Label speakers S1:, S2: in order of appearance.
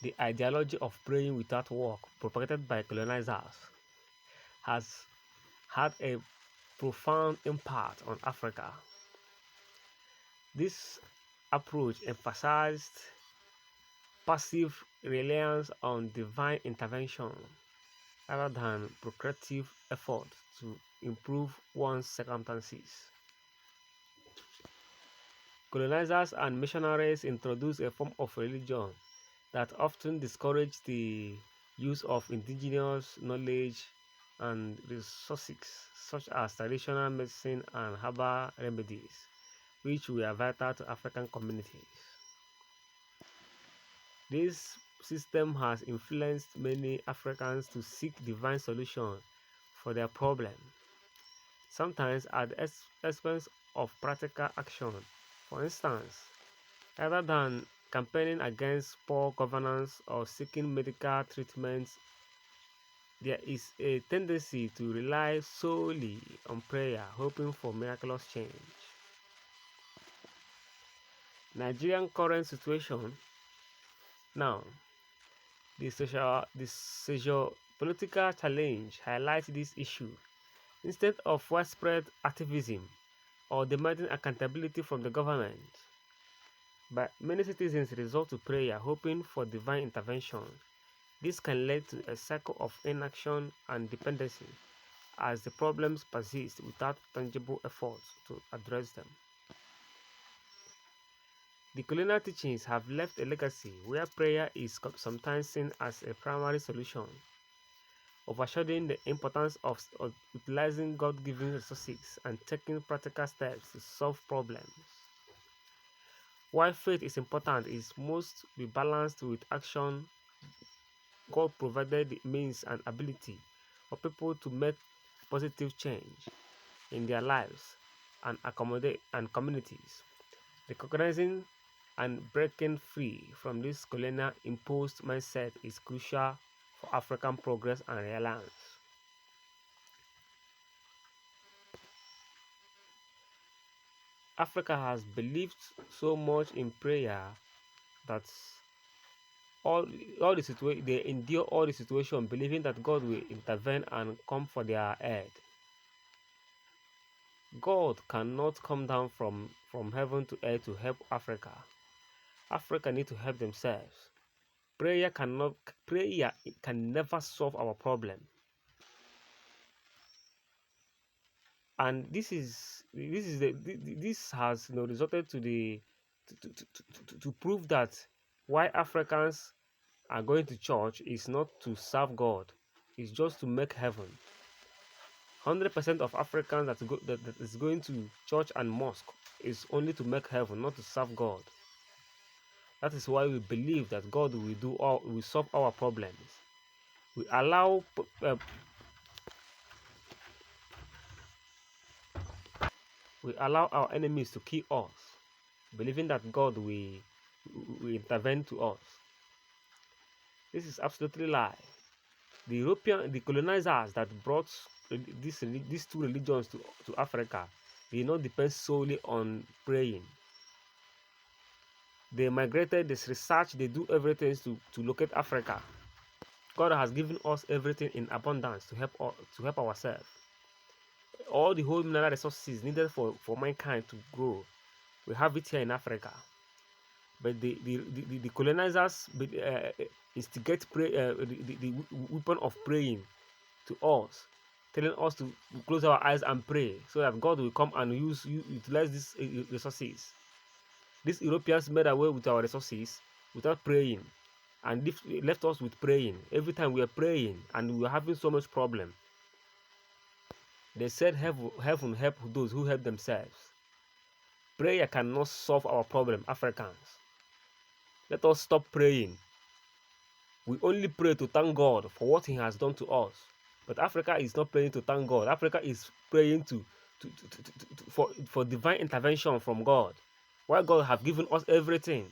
S1: The ideology of praying without work, propagated by colonizers, has had a profound impact on Africa. This approach emphasized passive reliance on divine intervention rather than procreative effort to improve one's circumstances. Colonizers and missionaries introduced a form of religion that often discouraged the use of indigenous knowledge and resources such as traditional medicine and herbal remedies, which were vital to African communities. This system has influenced many Africans to seek divine solutions for their problems, sometimes at the expense of practical action. For instance, rather than campaigning against poor governance or seeking medical treatment, there is a tendency to rely solely on prayer, hoping for miraculous change. Nigerian current situation now, the political challenge highlights this issue. Instead of widespread activism or demanding accountability from the government, but many citizens resort to prayer, hoping for divine intervention. This can lead to a cycle of inaction and dependency as the problems persist without tangible efforts to address them. The colonial teachings have left a legacy where prayer is sometimes seen as a primary solution, overshadowing the importance of utilizing God-given resources and taking practical steps to solve problems. While faith is important, it must be balanced with action. God provided the means and ability for people to make positive change in their lives and accommodate and communities. Recognizing and breaking free from this colonial imposed mindset is crucial for African progress and reliance. Africa has believed so much in prayer that all they endure all the situation believing that God will intervene and come for their aid. God cannot come down from heaven to earth to help Africa. Africa need to help themselves. Prayer can never solve our problem. And this has resulted to the to prove that why Africans are going to church is not to serve God, it's just to make heaven. 100% of Africans that is going to church and mosque is only to make heaven, not to serve God. That is why we believe that God will solve our problems. We allow our enemies to kill us, believing that God will intervene to us. This is absolutely lie. The colonizers that brought these two religions to Africa, they not depend solely on praying. They migrated, this research, they do everything to locate Africa. God has given us everything in abundance to help ourselves. All the whole mineral resources needed for mankind to grow, we have it here in Africa. But the colonizers instigate the weapon of praying to us, telling us to close our eyes and pray so that God will come and utilize these resources. These Europeans made away with our resources without praying and left us with praying. Every time we are praying and we are having so much problem, they said heaven help those who help themselves. Prayer cannot solve our problem, Africans. Let us stop praying. We only pray to thank God for what He has done to us. But Africa is not praying to thank God. Africa is praying for divine intervention from God. While God have given us everything.